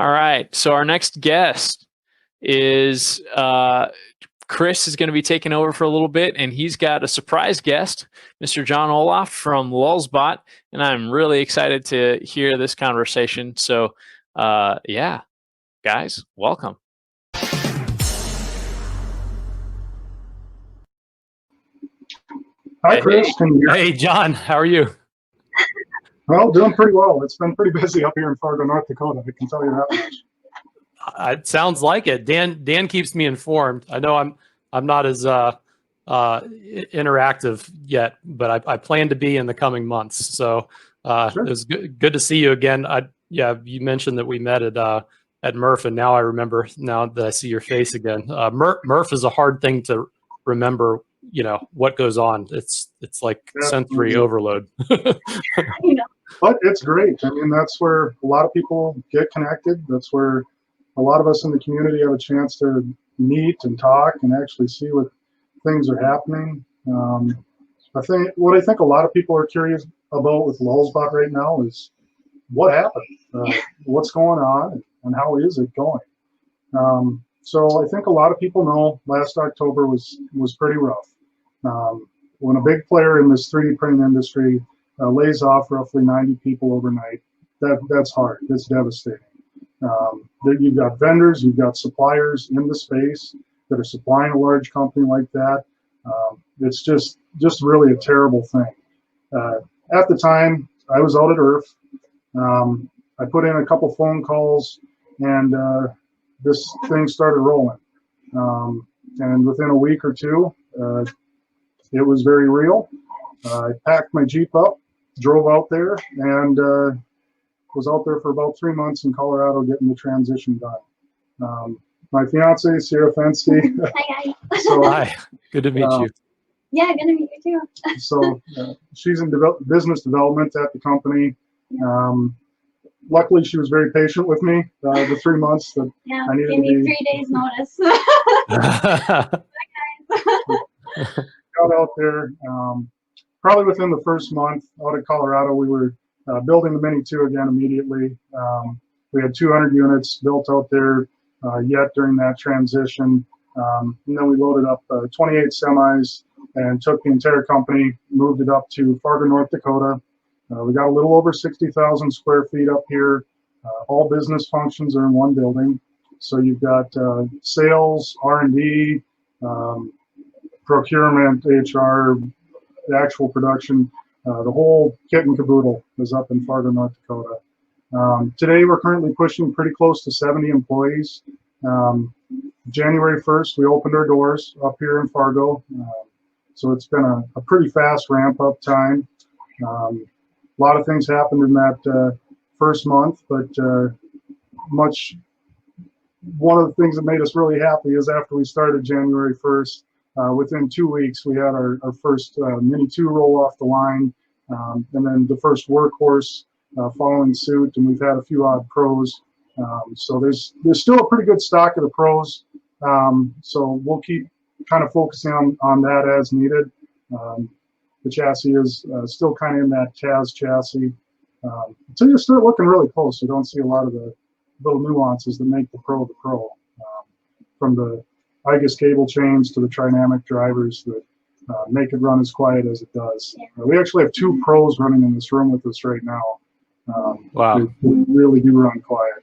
All right. So our next guest is Chris is going to be taking over for a little bit, and he's got a surprise guest, Mr. John Olhoft from Lulzbot, and I'm really excited to hear this conversation. So, yeah, guys, welcome. Hi, Chris. Hey, John. How are you? Well, doing pretty well. It's been pretty busy up here in Fargo, North Dakota. I can tell you that much. It sounds like it. Dan keeps me informed. I know I'm not as interactive yet, but I plan to be in the coming months. So Sure. It was good to see you again. You mentioned that we met at Murph, and now I remember. Now that I see your face again, Murph is a hard thing to remember. You know what goes on. It's like sensory overload. But it's great. I mean, that's where a lot of people get connected. That's where a lot of us in the community have a chance to meet and talk and actually see what things are happening. I think a lot of people are curious about with Lulzbot right now is what happened, what's going on, and how is it going. So I think a lot of people know last October was pretty rough. When a big player in this 3D printing industry lays off roughly 90 people overnight, that's hard. It's devastating. You've got vendors, you've got suppliers in the space that are supplying a large company like that. It's just really a terrible thing. At the time, I was out at IRF. I put in a couple phone calls, and this thing started rolling. And within a week or two, it was very real. I packed my Jeep up, drove out there, and was out there for about 3 months in Colorado getting the transition done. My fiance, Sierra Fensky. Hi. So hi, good to meet you. Yeah, good to meet you too. So she's in business development at the company. Luckily, she was very patient with me the 3 months that I needed give to be. me 3 days notice. Got out there. Probably within the first month out of Colorado, we were building the Mini 2 again immediately. We had 200 units built out there yet during that transition. And then we loaded up 28 semis and took the entire company, moved it up to Fargo, North Dakota. We got a little over 60,000 square feet up here. All business functions are in one building. So you've got sales, R&D, procurement, HR, the actual production. The whole kit and caboodle is up in Fargo, North Dakota. Today, we're currently pushing pretty close to 70 employees. January 1st, we opened our doors up here in Fargo. So it's been a pretty fast ramp-up time. A lot of things happened in that first month, but one of the things that made us really happy is after we started January 1st, within 2 weeks, we had our first Mini 2 roll off the line, and then the first workhorse following suit, and we've had a few odd pros. So there's still a pretty good stock of the pros. So we'll keep kind of focusing on that as needed. The chassis is still kind of in that TAS chassis. Until you start looking really close, you don't see a lot of the little nuances that make the pro. From the IGUS cable chains to the Trinamic drivers that make it run as quiet as it does. We actually have 2 pros running in this room with us right now. Wow. They really do run quiet.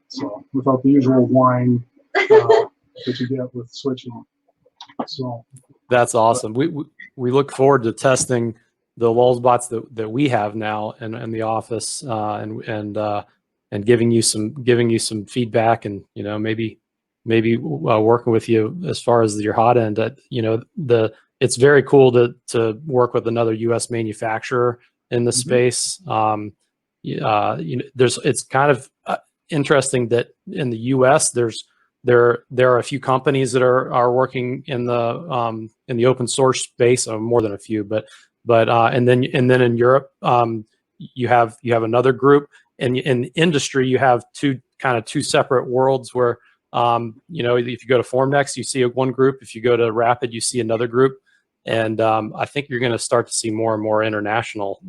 So without the usual whine that you get with switching. So That's awesome. We look forward to testing the Lulzbots that we have now in the office, and giving you some feedback, and maybe working with you as far as your hot end. It's very cool to work with another U.S. manufacturer in the space. It's kind of interesting that in the U.S. there are a few companies that are working in the open source space, more than a few, but and then in Europe you have another group, and in industry you have two separate worlds where if you go to Formnext you see one group, if you go to Rapid you see another group, and I think you're going to start to see more and more international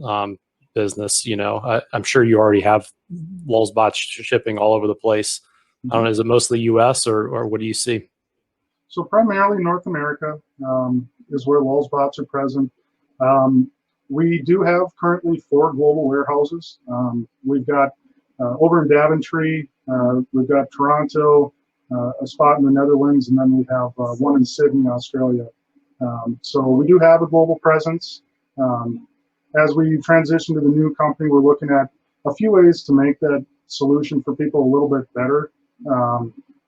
business. You know, I'm sure you already have Lulzbot shipping all over the place. I don't know, is it mostly U.S. or what do you see? So primarily North America is where Lulzbots are present. We do have currently 4 global warehouses. We've got over in Daventry, we've got Toronto, a spot in the Netherlands, and then we have one in Sydney, Australia. So we do have a global presence. As we transition to the new company, we're looking at a few ways to make that solution for people a little bit better.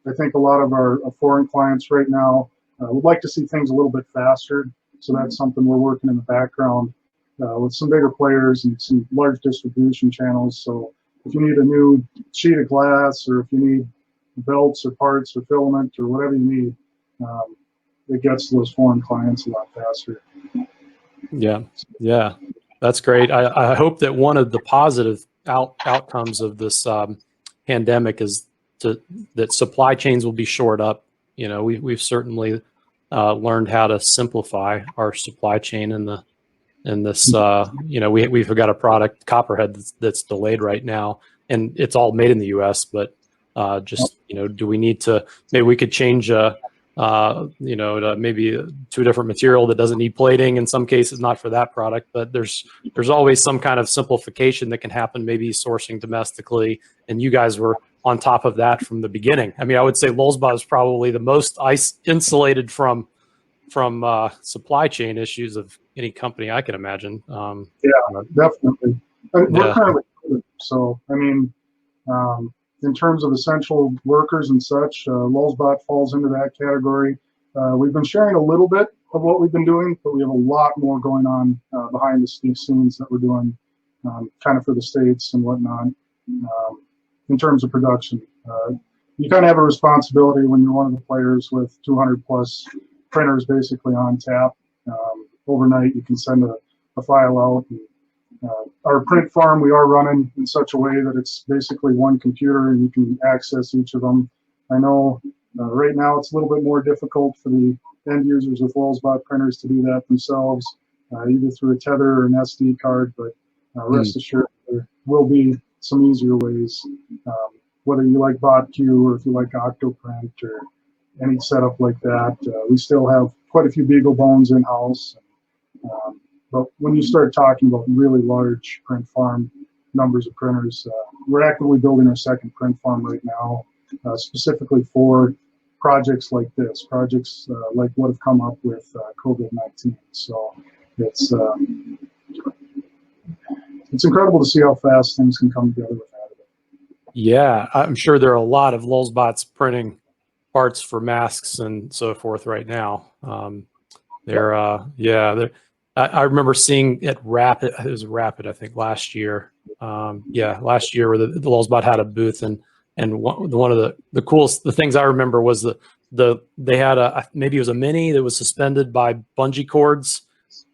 I think a lot of our foreign clients right now would like to see things a little bit faster. So that's something we're working in the background with some bigger players and some large distribution channels. So if you need a new sheet of glass, or if you need belts or parts or filament or whatever you need, it gets to those foreign clients a lot faster. Yeah, that's great. I hope that one of the positive outcomes of this pandemic is that supply chains will be shored up. You know, we've certainly learned how to simplify our supply chain in this. You know, we've got a product, Copperhead, that's delayed right now, and it's all made in the U.S. But just, you know, do we need to, maybe we could change you know, maybe to a different material that doesn't need plating in some cases, not for that product, but there's always some kind of simplification that can happen, maybe sourcing domestically, and you guys were on top of that from the beginning. I mean, I would say Lulzbot is probably the most insulated from supply chain issues of any company I can imagine. Yeah, definitely. We're currently, so I mean, in terms of essential workers and such, Lulzbot falls into that category. We've been sharing a little bit of what we've been doing, but we have a lot more going on behind the scenes that we're doing kind of for the States and whatnot. In terms of production, you kind of have a responsibility when you're one of the players with 200 plus printers basically on tap. Overnight, you can send a file out. And, our print farm, we are running in such a way that it's basically one computer and you can access each of them. I know right now it's a little bit more difficult for the end users with Lulzbot printers to do that themselves, either through a tether or an SD card, but rest assured there will be some easier ways, whether you like BotQ or if you like Octoprint or any setup like that. We still have quite a few Beagle bones in-house. But when you start talking about really large print farm numbers of printers, we're actively building our second print farm right now, specifically for projects like this, projects like what have come up with COVID-19. So it's incredible to see how fast things can come together with that. Yeah, I'm sure there are a lot of Lulzbots printing parts for masks and so forth right now. I remember seeing at Rapid, it was Rapid, I think last year. Last year where the Lulzbot had a booth, and one of the coolest things I remember was they had maybe it was a Mini that was suspended by bungee cords,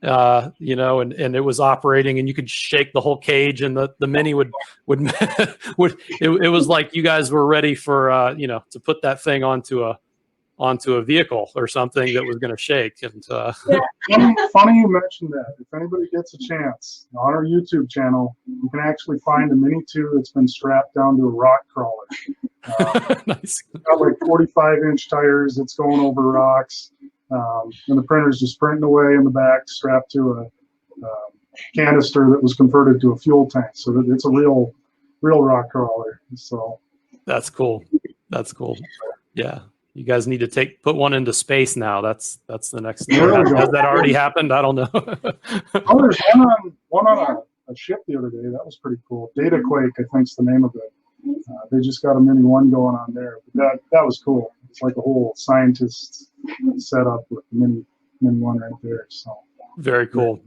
you know, and it was operating, and you could shake the whole cage, and the Mini would it was like you guys were ready for you know, to put that thing onto a vehicle or something that was going to shake. And funny you mentioned that. If anybody gets a chance on our YouTube channel, you can actually find a Mini 2 that's been strapped down to a rock crawler. Nice. It's got like 45-inch tires. It's going over rocks, and the printer's just printing away in the back, strapped to a canister that was converted to a fuel tank. So that it's a real rock crawler. So that's cool. That's cool. Yeah. You guys need to put one into space now. That's the next thing. Has that already happened? I don't know. Oh, there's one on a ship the other day. That was pretty cool. DataQuake, I think's the name of it. They just got a Mini 1 going on there. But that was cool. It's like a whole scientist setup with the Mini 1 right there. So very cool.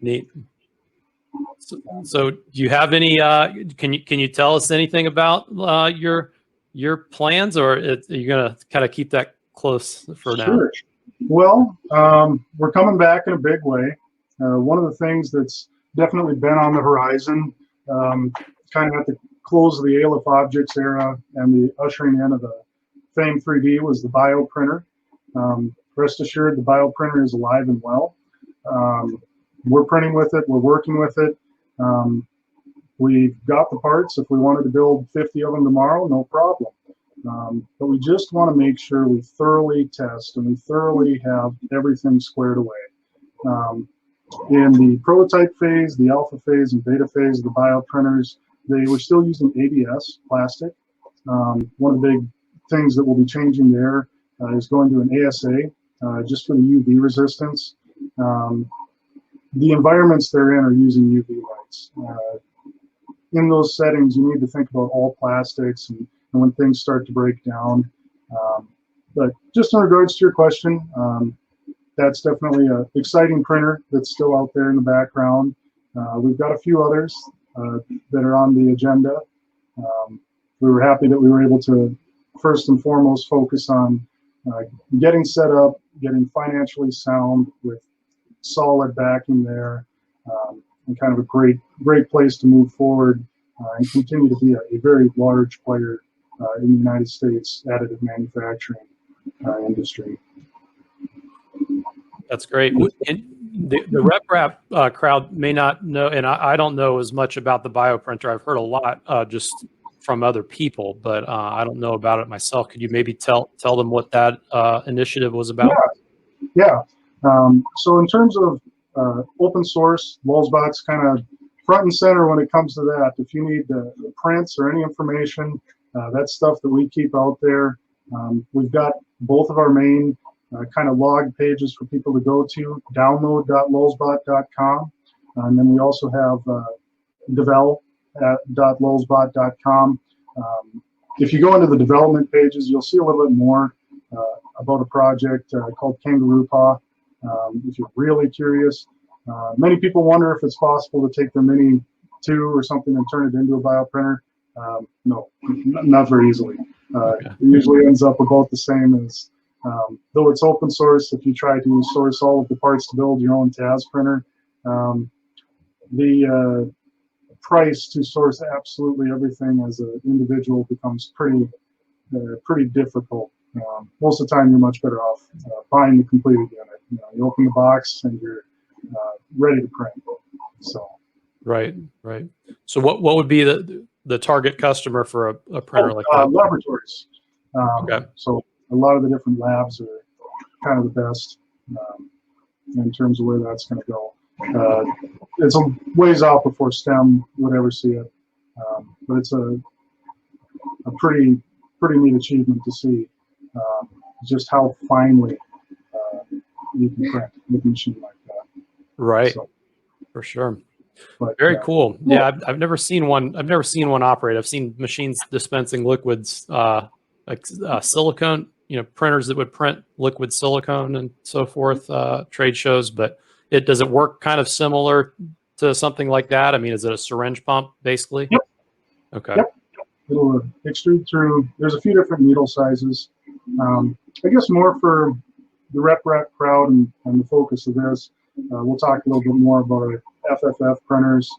Neat. So do you have any? Can you tell us anything about your plans, or are you gonna kind of keep that close for now? Sure. Well, we're coming back in a big way. One of the things that's definitely been on the horizon, kind of at the close of the Aleph Objects era and the ushering in of the Fame 3D, was the bioprinter. Rest assured, the bioprinter is alive and well. we're printing with it, we're working with it. We've got the parts. If we wanted to build 50 of them tomorrow, no problem. But we just want to make sure we thoroughly test and we thoroughly have everything squared away. In the prototype phase, the alpha phase, and beta phase of the bioprinters, they were still using ABS plastic. One of the big things that we'll be changing there is going to an ASA, just for the UV resistance. The environments they're in are using UV lights. In those settings, you need to think about all plastics and when things start to break down. But just in regards to your question, that's definitely an exciting printer that's still out there in the background. We've got a few others that are on the agenda. We were happy that we were able to first and foremost focus on getting set up, getting financially sound with solid backing there, and kind of a great place to move forward and continue to be a very large player in the United States additive manufacturing industry. That's great. And the rep rap crowd may not know, and I don't know as much about the bioprinter. I've heard a lot just from other people, but I don't know about it myself. Could you maybe tell them what that initiative was about? Yeah. So in terms of open source, Lulzbot's kind of front and center when it comes to that. If you need prints or any information, that's stuff that we keep out there. We've got both of our main kind of log pages for people to go to, download.lulzbot.com. And then we also have develop.lulzbot.com. If you go into the development pages, you'll see a little bit more about a project called Kangaroo Paw. If you're really curious, many people wonder if it's possible to take their Mini 2 or something and turn it into a bioprinter. No, not very easily. Okay. It usually ends up about the same as, though it's open source, if you try to source all of the parts to build your own TAS printer, the price to source absolutely everything as an individual becomes pretty difficult. Most of the time, you're much better off buying the completed unit. You open the box and you're ready to print. So. Right. So what would be the target customer for a printer like that? Laboratories. Okay. So a lot of the different labs are kind of the best in terms of where that's going to go. It's a ways off before STEM would ever see it, but it's a pretty neat achievement to see just how finely you can print with a machine like that. Right. So, for sure. But, Very cool. Yeah, I've never seen one. I've never seen one operate. I've seen machines dispensing liquids, like silicone. Printers that would print liquid silicone and so forth. Trade shows, but does it work kind of similar to something like that? I mean, is it a syringe pump basically? Yep. Okay. Yep. It'll extrude through. There's a few different needle sizes. I guess more for the rep crowd and the focus of this. We'll talk a little bit more about our FFF printers.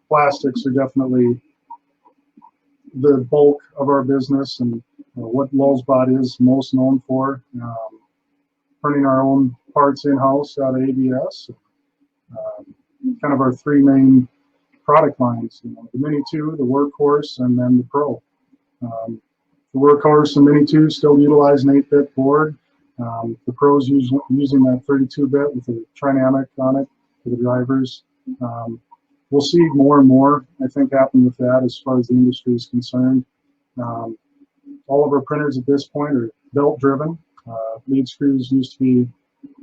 Plastics are definitely the bulk of our business and what Lulzbot is most known for. Printing our own parts in-house out of ABS. Kind of our three main product lines, the Mini 2, the Workhorse, and then the Pro. The Workhorse and Mini 2 still utilize an 8-bit board. The Pro's using that 32-bit with a Trinamic on it for the drivers. We'll see more and more, I think, happen with that as far as the industry is concerned. All of our printers at this point are belt-driven. Lead screws used to be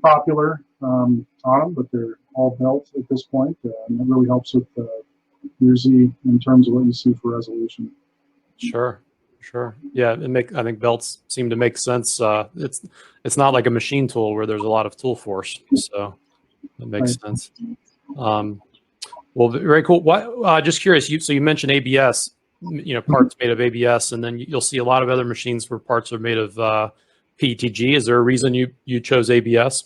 popular on them, but they're all belt at this point, and that really helps with your Z in terms of what you see for resolution. Sure. Yeah, I think belts seem to make sense. It's not like a machine tool where there's a lot of tool force, so that makes sense. Well, very cool. Just curious. So you mentioned ABS. Parts made of ABS, and then you'll see a lot of other machines where parts are made of PETG. Is there a reason you chose ABS?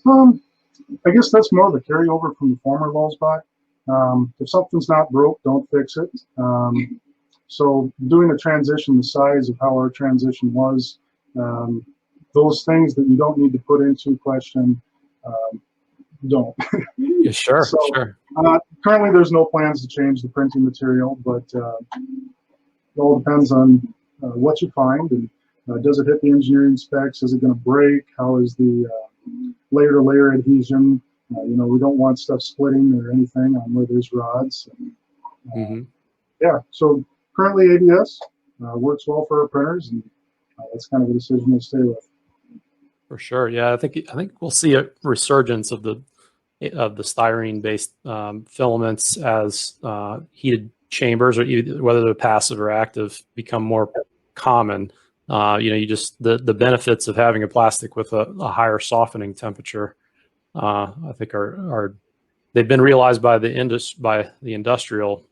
I guess that's more of a carryover from the former Lulzbot. If something's not broke, don't fix it. So doing a transition the size of how our transition was, those things that you don't need to put into question, don't. Yeah, sure, So, sure. Currently, there's no plans to change the printing material, but it all depends on what you find, and does it hit the engineering specs? Is it going to break? How is the layer-to-layer adhesion? We don't want stuff splitting or anything on where there's rods. And, yeah, so currently ABS works well for our printers, and that's kind of a decision we'll stay with. For sure, yeah. I think we'll see a resurgence of the styrene-based filaments as heated chambers, or whether they're passive or active, become more common. The benefits of having a plastic with a higher softening temperature, I think they've been realized by the industrial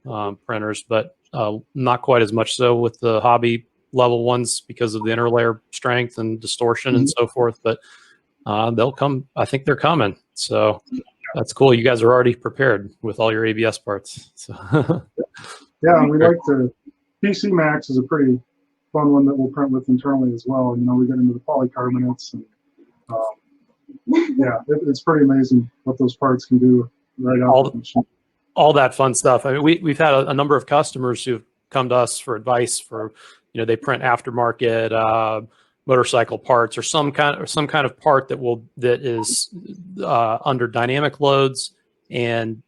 printers, but not quite as much so with the hobby level ones because of the interlayer strength and distortion and so forth. But they'll come. I think they're coming. So that's cool. You guys are already prepared with all your ABS parts. So yeah, and we like the PC Max is a pretty fun one that we'll print with internally as well. We get into the polycarbonates, and yeah, it's pretty amazing what those parts can do right off the machine. All that fun stuff. I mean, we've had a number of customers who've come to us for advice for, they print aftermarket motorcycle parts or some kind of part that is under dynamic loads and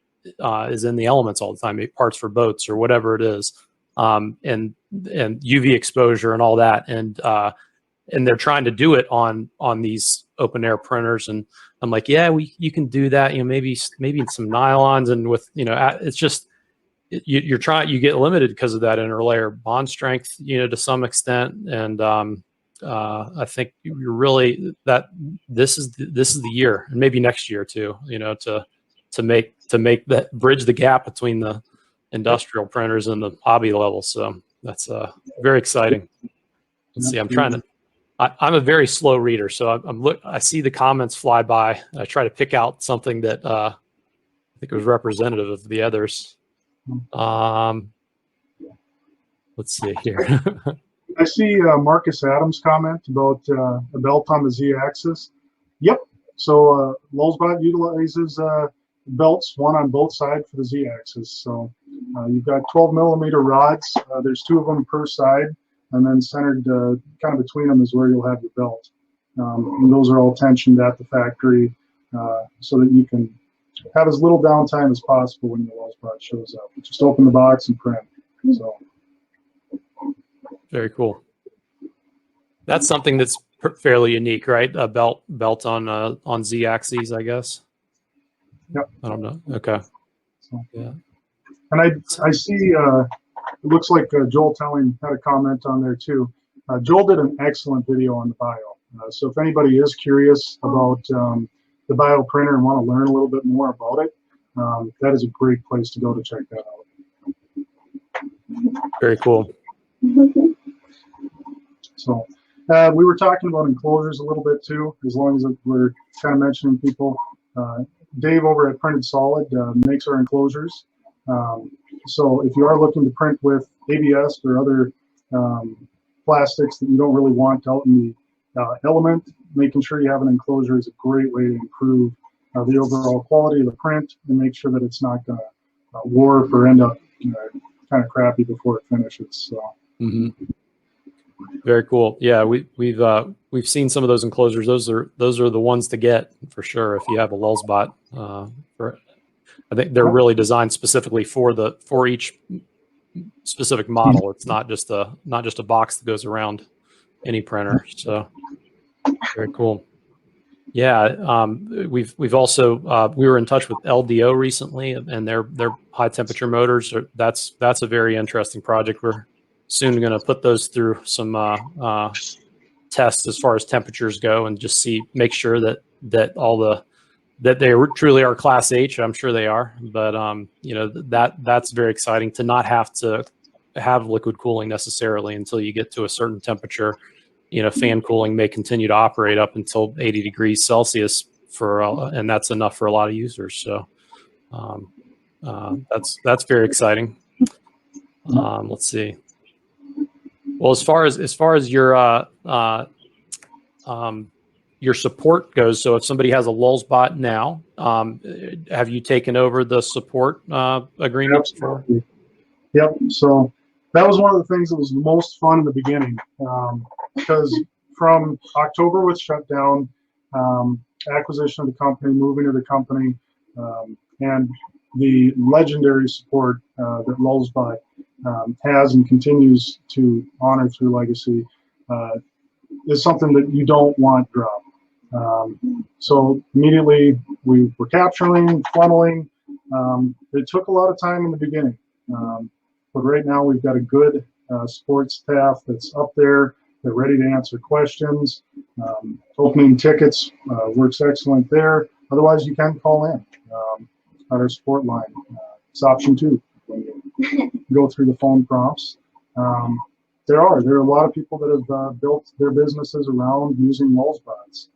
is in the elements all the time, parts for boats or whatever it is, and UV exposure and all that, and they're trying to do it on these open air printers, and I'm like, yeah, you can do that, maybe some nylons, and with it's just you get limited because of that interlayer bond strength, to some extent, and I think you're really this is the year, and maybe next year too, to make that bridge the gap between the industrial printers and the hobby level. So that's very exciting. Let's see, I'm a very slow reader, so I see the comments fly by. I try to pick out something that I think was representative of the others. Let's see here. I see Marcus Adams' comment about a belt on the Z-axis. Yep. So Lulzbot utilizes belts, one on both sides for the Z-axis. So you've got 12 millimeter rods. There's 2 of them per side, and then centered kind of between them is where you'll have your belt. And those are all tensioned at the factory so that you can have as little downtime as possible when the Lulzbot shows up. Just open the box and print. So. Very cool. That's something that's fairly unique, right? A belt on Z axes, I guess. Yep. I don't know. Okay. So, yeah. And I see. It looks like Joel Telling had a comment on there too. Joel did an excellent video on the bio. So if anybody is curious about the bio printer and want to learn a little bit more about it, that is a great place to go to check that out. Very cool. So we were talking about enclosures a little bit too, as long as we're kind of mentioning people. Dave over at Printed Solid makes our enclosures. So if you are looking to print with ABS or other plastics that you don't really want out in the element, making sure you have an enclosure is a great way to improve the overall quality of the print and make sure that it's not going to warp or end up kind of crappy before it finishes. So. Very cool. Yeah, we've seen some of those enclosures. Those are the ones to get for sure if you have a Lulzbot. I think they're really designed specifically for each specific model. It's not just a box that goes around any printer. So very cool. Yeah, we've also we were in touch with LDO recently, and their high temperature motors. That's a very interesting project. We're soon going to put those through some tests as far as temperatures go, and just make sure that they truly are Class H. I'm sure they are, but that's very exciting to not have to have liquid cooling necessarily until you get to a certain temperature. Fan cooling may continue to operate up until 80 degrees Celsius and that's enough for a lot of users. So that's very exciting. Let's see. Well, as far as your your support goes. So if somebody has a Lulzbot now, have you taken over the support agreement? Absolutely. Yep. So that was one of the things that was the most fun in the beginning, because from October was shut down, acquisition of the company, moving to the company, and the legendary support that Lulzbot has and continues to honor through legacy is something that you don't want dropped. So immediately we were capturing, funneling. It took a lot of time in the beginning, but right now we've got a good support staff that's up there. They're ready to answer questions. Opening tickets works excellent there. Otherwise, you can call in at our support line. It's option 2 when you go through the phone prompts. There are a lot of people that have built their businesses around using Lulzbots.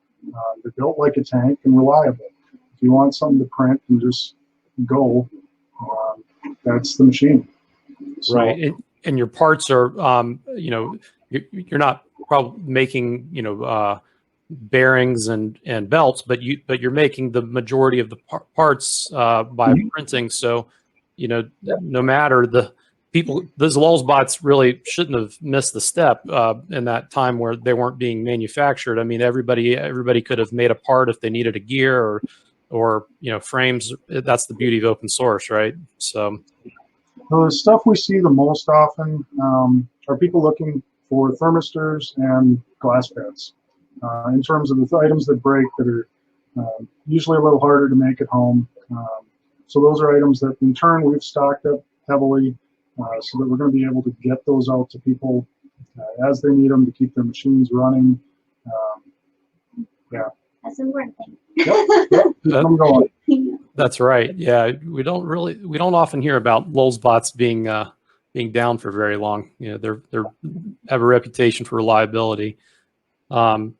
They're built like a tank and reliable. If you want something to print and just go, that's the machine. So, right, and your parts are, you're not probably making, bearings and belts, but you're making the majority of the parts by printing. So, no matter the people, those Lulzbots really shouldn't have missed the step in that time where they weren't being manufactured. I mean, everybody could have made a part if they needed a gear or frames. That's the beauty of open source, right? So the stuff we see the most often are people looking for thermistors and glass pads. In terms of the items that break that are usually a little harder to make at home. So those are items that in turn we've stocked up heavily so that we're going to be able to get those out to people as they need them to keep their machines running. Yeah. That's an important thing. Yep. Keep them going. that's right. Yeah, we don't often hear about Lulzbots being down for very long. They're have a reputation for reliability. So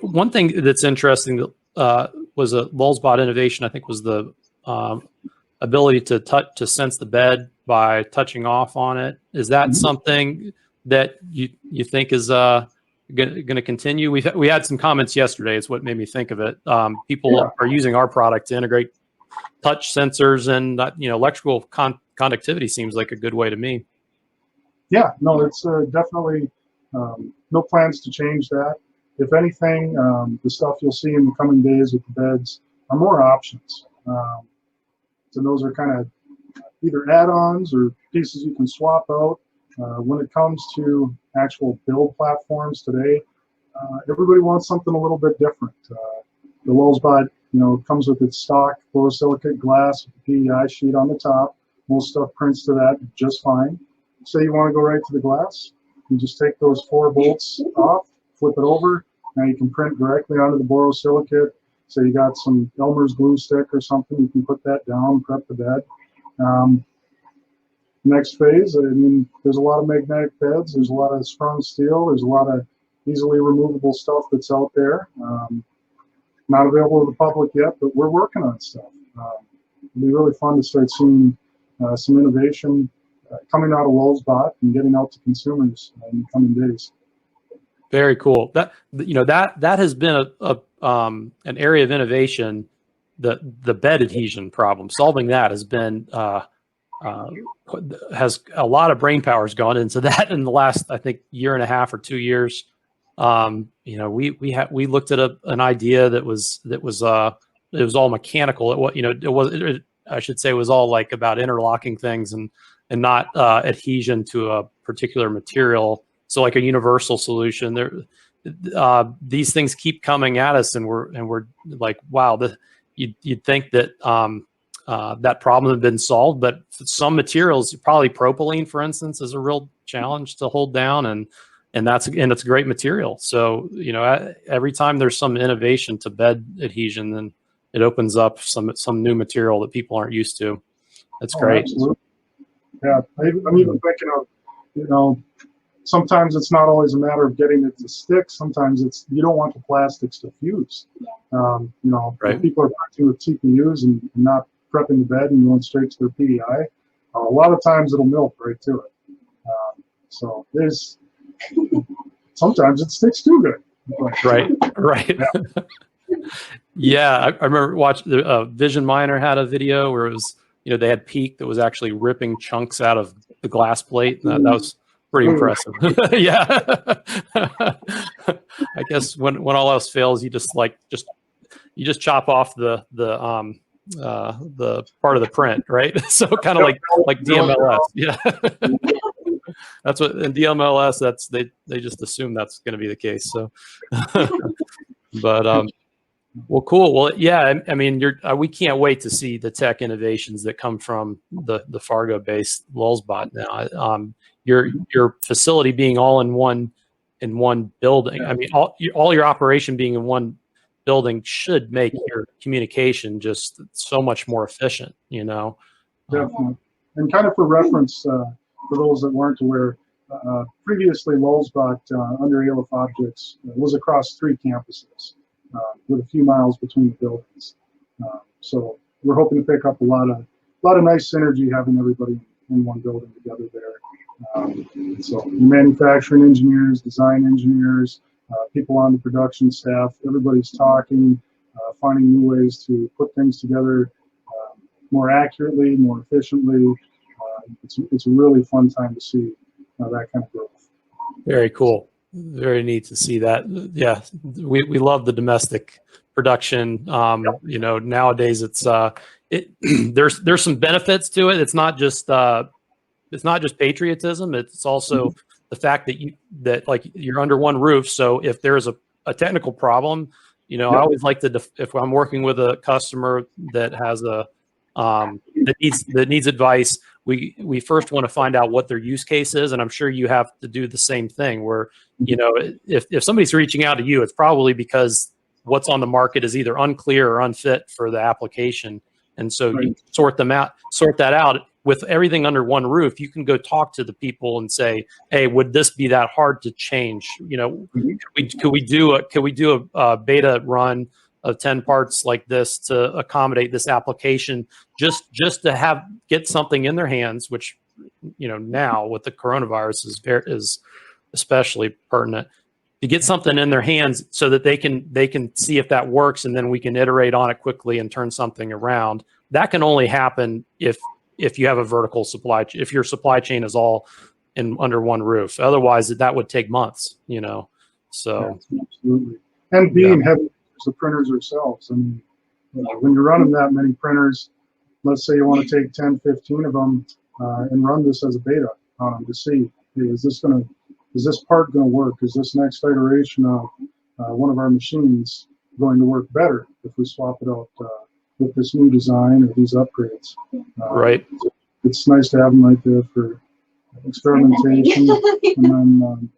one thing that's interesting was a Lulzbot innovation. I think was the ability to sense the bed by touching off on it. Is that something that you think is going to continue? We had some comments yesterday. It's what made me think of it. People are using our product to integrate touch sensors, and electrical conductivity seems like a good way to me. Yeah, no, it's definitely no plans to change that. If anything, the stuff you'll see in the coming days with the beds are more options. So those are kind of either add-ons or pieces you can swap out. When it comes to actual build platforms today, everybody wants something a little bit different. The Lulzbot, comes with its stock borosilicate glass with the PEI sheet on the top. Most stuff prints to that just fine. Say you want to go right to the glass, you just take those 4 bolts off, flip it over. Now you can print directly onto the borosilicate. So you got some Elmer's glue stick or something, you can put that down, prep the bed. Next phase, there's a lot of magnetic beds, there's a lot of sprung steel, there's a lot of easily removable stuff that's out there. Not available to the public yet, but we're working on stuff. It'll be really fun to start seeing some innovation coming out of Lulzbot and getting out to consumers in the coming days. Very cool. That has been an area of innovation. The bed adhesion problem, solving that has been has a lot of brain power has gone into that in the last, I think, year and a half or 2 years. We looked at an idea that was it was all mechanical. I should say it was all like about interlocking things and not adhesion to a particular material. So like a universal solution. These things keep coming at us, and we're like, wow, you'd think that that problem had been solved, but some materials, probably propylene, for instance, is a real challenge to hold down, and it's a great material. So every time there's some innovation to bed adhesion, then it opens up some new material that people aren't used to. That's great. Absolutely. Yeah, I'm even thinking of sometimes it's not always a matter of getting it to stick. Sometimes it's you don't want the plastics to fuse. Right. People are printing with TPUs and not prepping the bed and going straight to their PEI. A lot of times it'll melt right to it. So sometimes it sticks too good. But, Right. Yeah, I remember watching the Vision Miner had a video where it was, they had Peak that was actually ripping chunks out of the glass plate. And that was pretty impressive. Yeah. I guess when all else fails, you just chop off the part of the print, right? So kind of like DMLS. Yeah. That's what in DMLS, they just assume that's going to be the case. So, but well, cool. Well, yeah. I mean, we can't wait to see the tech innovations that come from the Fargo-based Lulzbot now. Your facility being all in one building. I mean, all your operation being in one building should make your communication just so much more efficient. Definitely. And kind of for reference, for those that weren't aware, previously Lulzbot under Olhoft Objects was across 3 campuses. With a few miles between the buildings, so we're hoping to pick up a lot of nice synergy having everybody in one building together there. So manufacturing engineers, design engineers, people on the production staff, everybody's talking, finding new ways to put things together more accurately, more efficiently. It's a really fun time to see that kind of growth. Very cool. Very neat to see that. Yeah, we love the domestic production. Nowadays it's there's some benefits to it. It's not just patriotism. It's also the fact that you're under one roof. So if there's a technical problem, I always like to if I'm working with a customer that has that needs advice, we first want to find out what their use case is, and I'm sure you have to do the same thing. Where if somebody's reaching out to you, it's probably because what's on the market is either unclear or unfit for the application, and so you sort that out. With everything under one roof, you can go talk to the people and say, "Hey, would this be that hard to change? Could we do a beta run of 10 parts like this to accommodate this application, just to get something in their hands," which, now with the coronavirus is especially pertinent, to get something in their hands so that they can see if that works, and then we can iterate on it quickly and turn something around. That can only happen if you have a vertical supply, if your supply chain is all under one roof. Otherwise, that would take months, So yeah, absolutely. And being heavy the printers ourselves. I mean, when you're running that many printers, let's say you want to take 10, 15 of them and run this as a beta on them to see, hey, is this part going to work? Is this next iteration of one of our machines going to work better if we swap it out with this new design or these upgrades? Right. It's nice to have them right there for experimentation. And then,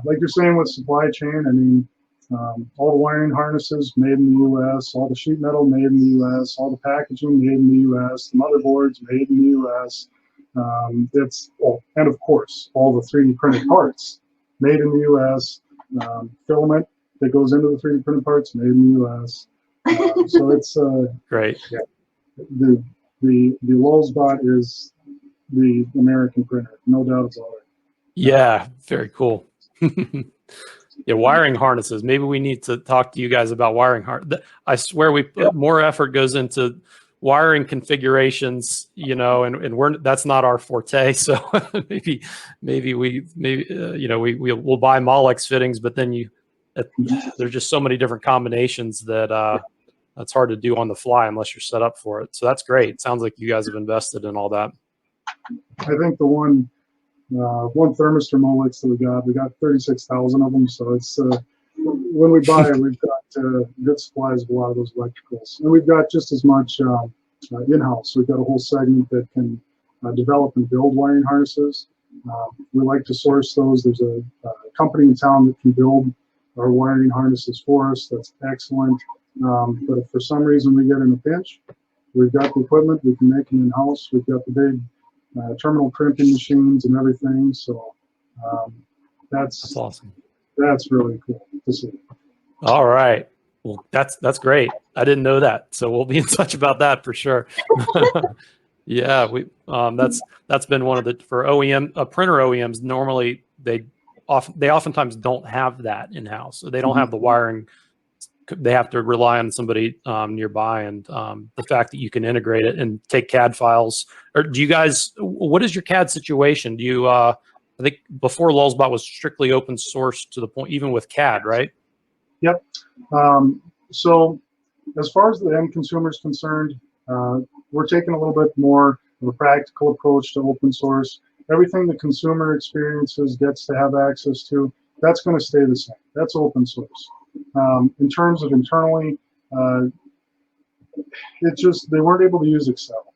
like you're saying with supply chain, I mean, all the wiring harnesses made in the U.S., all the sheet metal made in the U.S., all the packaging made in the U.S., the motherboards made in the U.S. And of course, all the 3D printed parts made in the U.S. Filament that goes into the 3D printed parts made in the U.S. So it's great. Yeah, the Lulzbot is the American printer, no doubt about it. Yeah, very cool. Yeah, wiring harnesses. Maybe we need to talk to you guys about wiring I swear we put more effort goes into wiring configurations, and that's not our forte. So maybe we'll buy Molex fittings, but then there's just so many different combinations that that's hard to do on the fly unless you're set up for it. So that's great. Sounds like you guys have invested in all that. I think the one thermistor Molex that we got 36,000 of them. So it's when we buy it, we've got good supplies of a lot of those electricals, and we've got just as much in-house. We've got a whole segment that can develop and build wiring harnesses. We like to source those. There's a company in town that can build our wiring harnesses for us. That's excellent. But if for some reason we get in a pinch, we've got the equipment. We can make them in-house. We've got the big terminal printing machines and everything. So that's awesome. That's really cool to see. All right. Well, that's great. I didn't know that. So we'll be in touch about that for sure. Yeah, we that's been one of the for OEM printer OEMs. Normally they they oftentimes don't have that in house. So they don't have the wiring. They have to rely on somebody nearby, and the fact that you can integrate it and take CAD files. Or do you guys? What is your CAD situation? Do you? I think before Lulzbot was strictly open source to the point, even with CAD, right? Yep. So as far as the end consumer is concerned, we're taking a little bit more of a practical approach to open source. Everything the consumer experiences gets to have access to, that's going to stay the same. That's open source. In terms of internally, they weren't able to use Excel.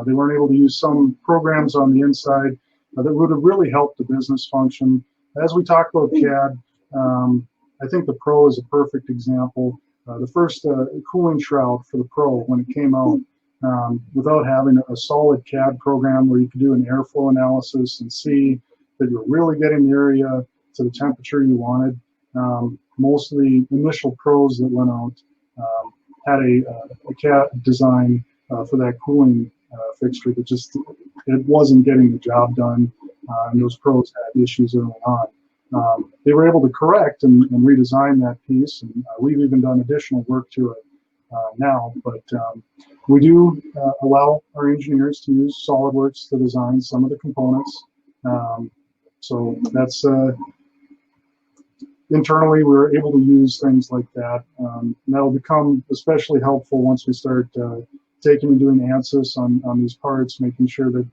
They weren't able to use some programs on the inside that would have really helped the business function. As we talk about CAD, I think the Pro is a perfect example. The first cooling shroud for the Pro, when it came out, without having a solid CAD program where you could do an airflow analysis and see that you're really getting the area to the temperature you wanted. Most of the initial Pros that went out had a CAD design for that cooling fixture that just, it wasn't getting the job done, and those Pros had issues early on. They were able to correct and redesign that piece, and we've even done additional work to it now, but we do allow our engineers to use SolidWorks to design some of the components. So that's internally we're able to use things like that. And that'll become especially helpful once we start taking and doing ANSYS on these parts, making sure that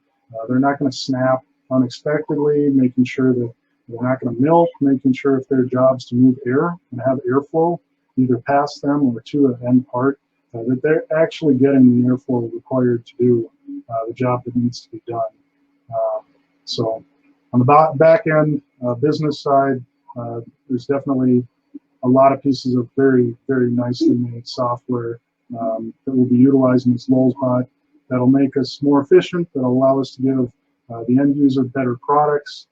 they're not going to snap unexpectedly, making sure that they're not going to melt, making sure if their job's to move air and have airflow either past them or to an end part, that they're actually getting the airflow required to do the job that needs to be done. So on the back end, business side, there's definitely a lot of pieces of very, very nicely made software that we'll be utilizing this Lulzbot that'll make us more efficient, that'll allow us to give the end user better products.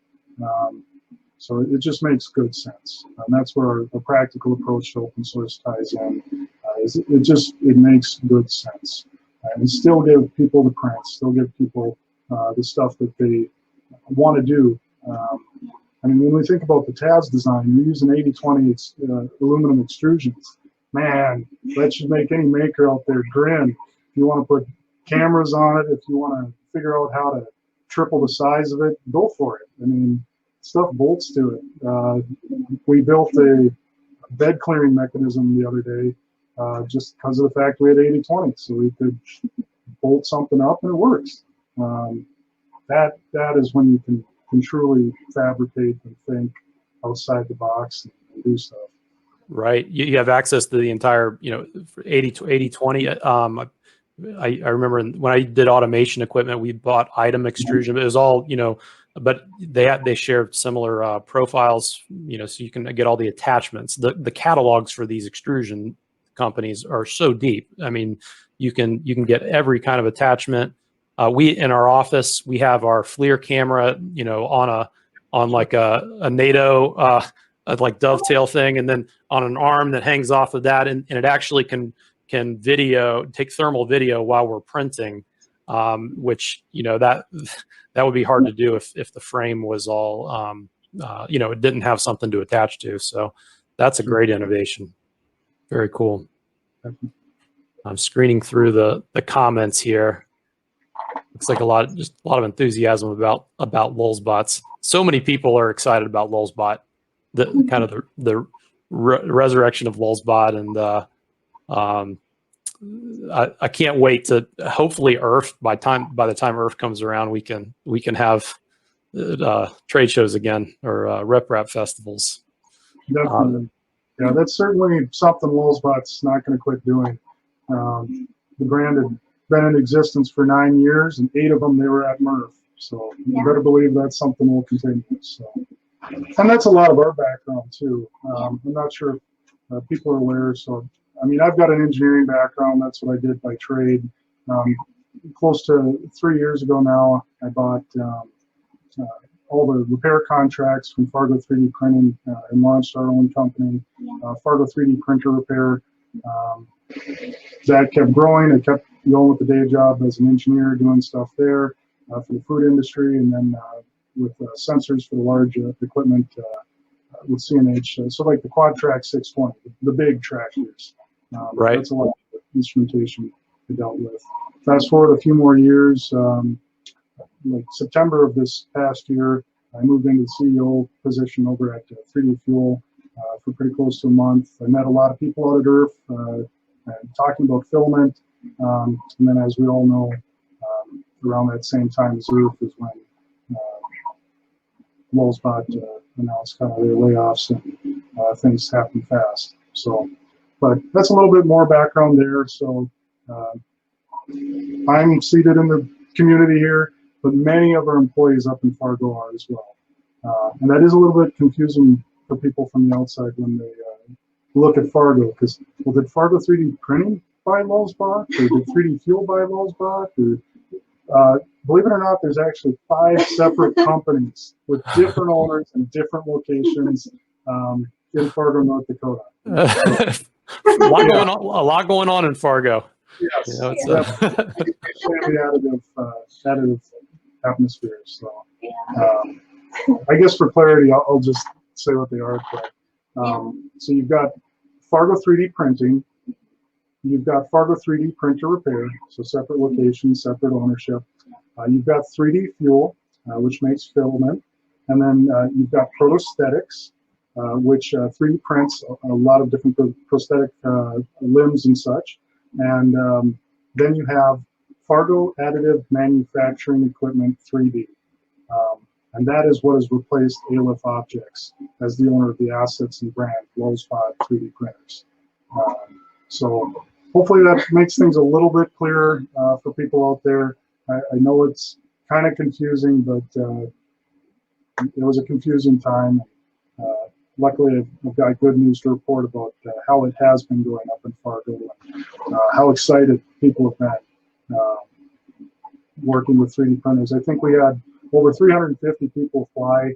So it just makes good sense. And that's where our practical approach to open source ties in. It makes good sense. And still give people the print, still give people the stuff that they want to do. I mean, when we think about the TAS design, we use an 80-20 aluminum extrusions. Man, that should make any maker out there grin. If you want to put cameras on it, if you want to figure out how to triple the size of it, go for it. I mean, stuff bolts to it. We built a bed clearing mechanism the other day just because of the fact we had 80-20, so we could bolt something up and it works. That is when you can truly fabricate and think outside the box and do stuff. Right. You have access to the entire, 80-20. I remember when I did automation equipment, we bought item extrusion. It was all, but they shared similar profiles, so you can get all the attachments. The catalogs for these extrusion companies are so deep. I mean, you can get every kind of attachment. We in our office, we have our FLIR camera, on like a NATO like dovetail thing, and then on an arm that hangs off of that, and it actually can take thermal video while we're printing, which that would be hard to do if the frame was all it didn't have something to attach to. So that's a great innovation. Very cool. I'm screening through the comments here. Looks like a lot of enthusiasm about Lulzbots. So many people are excited about Lulzbot, the resurrection of Lulzbot, and I can't wait to hopefully Earth by the time Earth comes around, we can have trade shows again, or rep festivals. Definitely. Yeah, that's certainly something Lulzbot's not going to quit doing. The brand had been in existence for 9 years, and 8 of them they were at Murph. So you better believe that's something we'll continue. So, and that's a lot of our background too. I'm not sure if people are aware. So, I mean, I've got an engineering background. That's what I did by trade. Close to 3 years ago now, I bought all the repair contracts from Fargo 3D Printing and launched our own company, Fargo 3D Printer Repair. That kept growing. I kept going with the day job as an engineer, doing stuff there for the food industry, and then with sensors for the large equipment with CNH. So like the Quad Track 620, the big tractors. Right. That's a lot of instrumentation we dealt with. Fast forward a few more years, like September of this past year, I moved into the CEO position over at 3D Fuel for pretty close to a month. I met a lot of people out at IRF talking about filament. And then, as we all know, around that same time as IRF is when Lulzbot announced kind of their layoffs, and things happen fast. So, but that's a little bit more background there. So I'm seated in the community here, but many of our employees up in Fargo are as well. And that is a little bit confusing for people from the outside when they look at Fargo, because, well, did Fargo 3D Printing buy Lulzbot, or did 3D Fuel buy Lulzbot? Or, believe it or not, there's actually 5 separate companies with different owners and different locations in Fargo, North Dakota. A lot going on in Fargo. Yes, You know, it's, extremely additive atmosphere. So, I guess for clarity, I'll just say what they are. So you've got Fargo 3D Printing, you've got Fargo 3D Printer Repair, so separate locations, separate ownership. You've got 3D Fuel, which makes filament, and then you've got Prosthetics, which 3D prints a lot of different prosthetic limbs and such. And then you have Fargo Additive Manufacturing Equipment 3D. And that is what has replaced ALIF Objects as the owner of the assets and brand, Lulzbot 3D printers. So hopefully that makes things a little bit clearer for people out there. I know it's kind of confusing, but it was a confusing time. Luckily, I've got good news to report about how it has been going up in Fargo, and how excited people have been working with 3D printers. I think we had over 350 people fly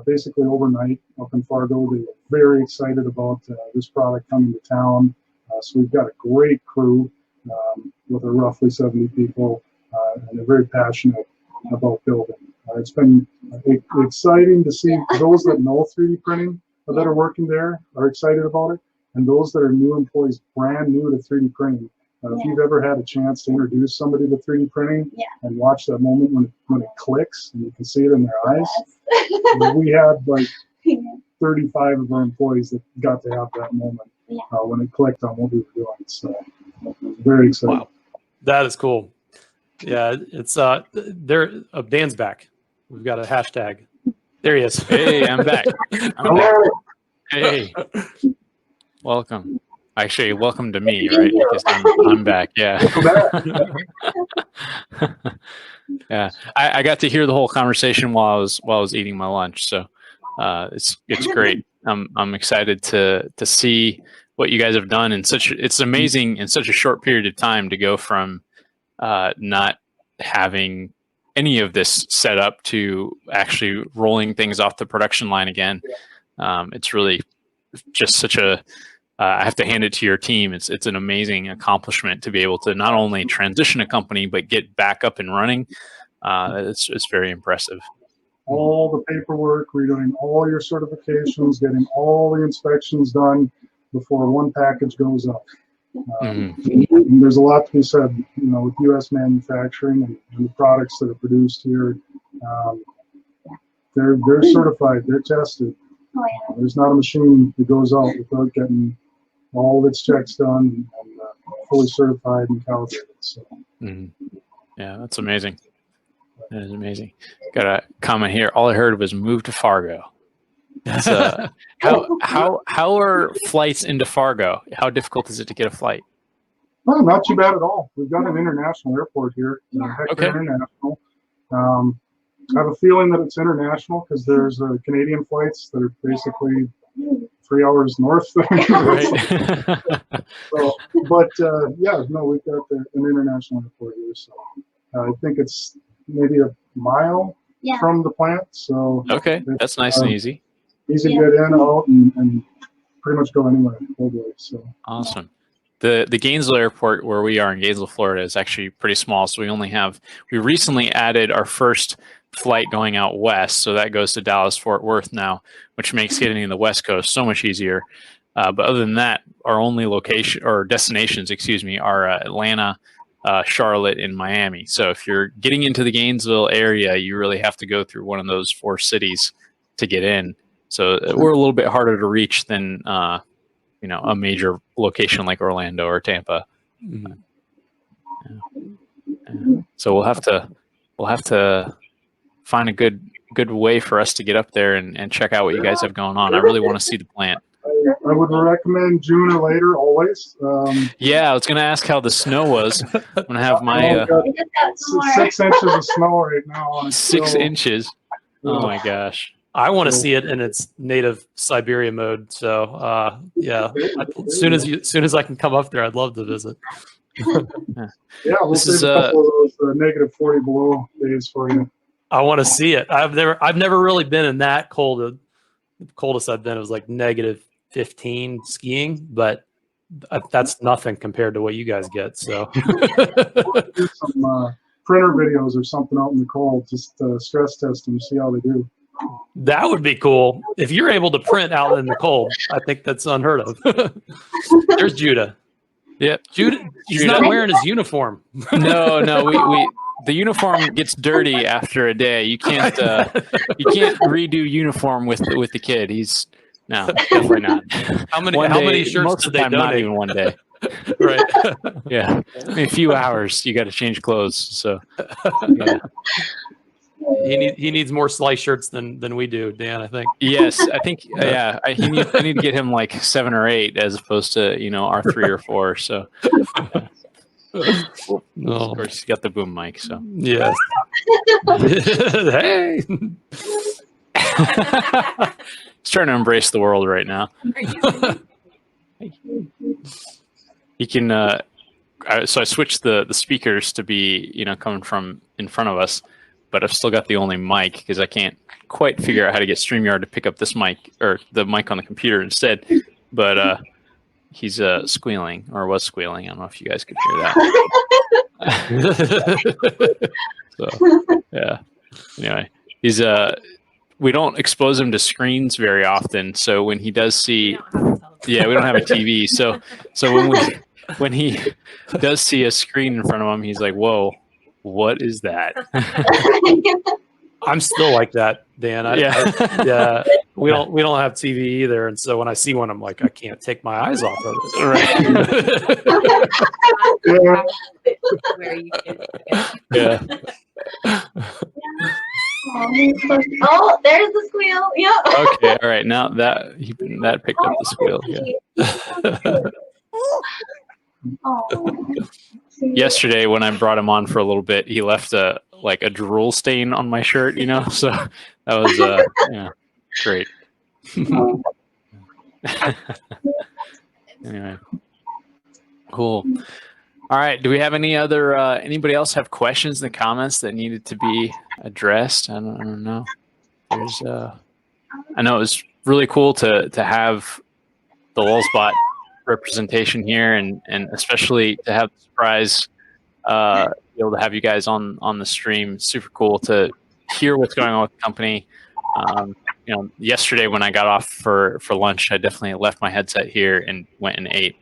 basically overnight up in Fargo. They were very excited about this product coming to town. So we've got a great crew with roughly 70 people, and they're very passionate about building. It's been exciting to see those that know 3D printing that are working there are excited about it, and those that are new employees, brand new to 3D printing. If you've ever had a chance to introduce somebody to 3D printing and watch that moment when it clicks and you can see it in their eyes, we had like 35 of our employees that got to have that moment when it clicked on what we were doing. So very exciting. wow, that is cool. Yeah, it's DansBack. We've got a hashtag. There he is. Hey, I'm back. I'm back. Hey, welcome. Actually, welcome to me, right? Because I'm back. Yeah. Yeah. I got to hear the whole conversation while I was eating my lunch, so it's great. I'm excited to see what you guys have done in it's amazing in such a short period of time to go from not having any of this set up to actually rolling things off the production line again. It's really just such a I have to hand it to your team. It's an amazing accomplishment to be able to not only transition a company but get back up and running. It's very impressive. All the paperwork, redoing all your certifications, getting all the inspections done before one package goes up. There's a lot to be said, with U.S. manufacturing and the products that are produced here. They're certified, they're tested. Oh, yeah. There's not a machine that goes out without getting all of its checks done and fully certified and calibrated. So. Yeah, that's amazing. That is amazing. Got a comment here. All I heard was move to Fargo. That's, how are flights into Fargo? How difficult is it to get a flight? Well, not too bad at all. We've got an international airport here. Hector International. I have a feeling that it's international because there's Canadian flights that are basically 3 hours north. Right. So, but we've got an international airport here. So I think it's maybe a mile from the plant. So that's nice and easy. Easy to get in, out, and pretty much go anywhere globally. So awesome. the Gainesville airport where we are in Gainesville, Florida, is actually pretty small. So we recently added our first flight going out west. So that goes to Dallas Fort Worth now, which makes getting to the West Coast so much easier. But other than that, our only location or destinations, are Atlanta, Charlotte, and Miami. So if you're getting into the Gainesville area, you really have to go through one of those 4 cities to get in. So we're a little bit harder to reach than a major location like Orlando or Tampa. Mhm. So we'll have to find a good way for us to get up there and check out what you guys have going on. I really want to see the plant. I would recommend June or later, always. Yeah, I was going to ask how the snow was. I'm going to have my We just got some more. 6 inches of snow right now. And it's 6 still- inches. Oh my gosh. I want to see it in its native Siberia mode. So yeah, as soon as I can come up there, I'd love to visit. Yeah, we'll This save is, a couple of those negative 40 below days for you. I want to see it. I've never really been in that cold. The coldest I've been, it was like -15 skiing, but that's nothing compared to what you guys get. So Do some printer videos or something out in the cold, just stress test them, see how they do. that would be cool. If you're able to print out in the cold, I think that's unheard of. There's Judah. Yep. Judah, he's Judah. not wearing his uniform. No, we the uniform gets dirty after a day. You can't redo uniform with the kid. He's no, definitely not. How many shirts most did of the they time, not donate? even one day. Right. Yeah, I mean, a few hours. You got to change clothes. So yeah. He needs more slice shirts than we do, Dan. I think. Yes, I think I need to get him like 7 or 8 as opposed to our 3 or 4. So of No. course he's got the boom mic. So Yes. Hey. he's trying to embrace the world right now. He can. So I switched the speakers to be coming from in front of us, but I've still got the only mic because I can't quite figure out how to get StreamYard to pick up this mic or the mic on the computer instead. But he's squealing or was squealing. I don't know if you guys could hear that. So yeah. Anyway, he's we don't expose him to screens very often. So when he does see, we don't have a TV. So when he does see a screen in front of him, he's like, "Whoa, what is that?" I'm still like that, Dan. Yeah. We don't have TV either, and so when I see one, I'm like, I can't take my eyes off of it. Yeah. Where you can, Yeah. Oh, there's the squeal. Yep. Okay. All right. Now that picked up the squeal. Yeah. Oh. Yesterday when I brought him on for a little bit, he left a drool stain on my shirt, so that was great. Anyway, cool. All right, do we have any other anybody else have questions in the comments that needed to be addressed? I don't know. There's I know it was really cool to have the Lulzbot representation here, and especially to have the surprise be able to have you guys on the stream. It's super cool to hear what's going on with the company. Yesterday when I got off for lunch, I definitely left my headset here and went and ate.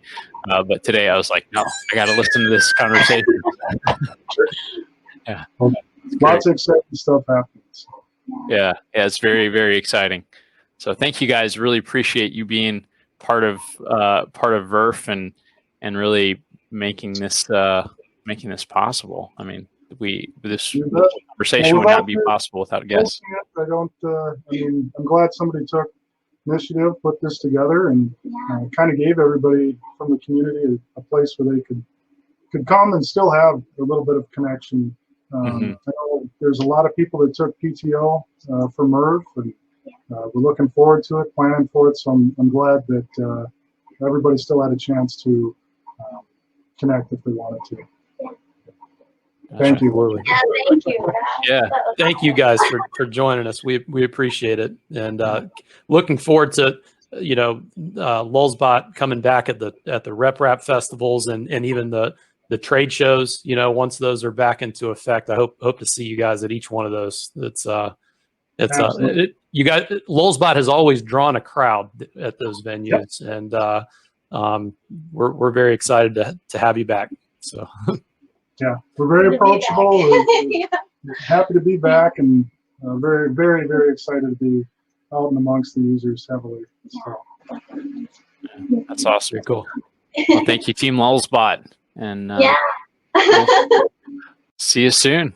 But today I was like, no, I got to listen to this conversation. Yeah, Lots of exciting stuff happens. yeah, it's very, very exciting. So thank you guys. Really appreciate you being part of VRF and really making this possible. I mean, this conversation would not be possible without guests. I'm glad somebody took initiative, put this together, and kind of gave everybody from the community a place where they could come and still have a little bit of connection. I know there's a lot of people that took PTO for MERV, and we're looking forward to it, planning for it. So I'm glad that everybody still had a chance to connect if they wanted to. Thank you. Yeah, thank you. Yeah. That was Thank you guys for joining us. We appreciate it, and looking forward to Lulzbot coming back at the Rep Rap festivals and even the trade shows, once those are back into effect, I hope to see you guys at each one of those. You guys, Lulzbot has always drawn a crowd at those venues, and we're very excited to have you back. So yeah, we're very approachable. We're happy to be back, and very, very, very excited to be out and amongst the users heavily. So. That's awesome. Very cool. Well, thank you, Team Lulzbot, and Yeah. we'll see you soon.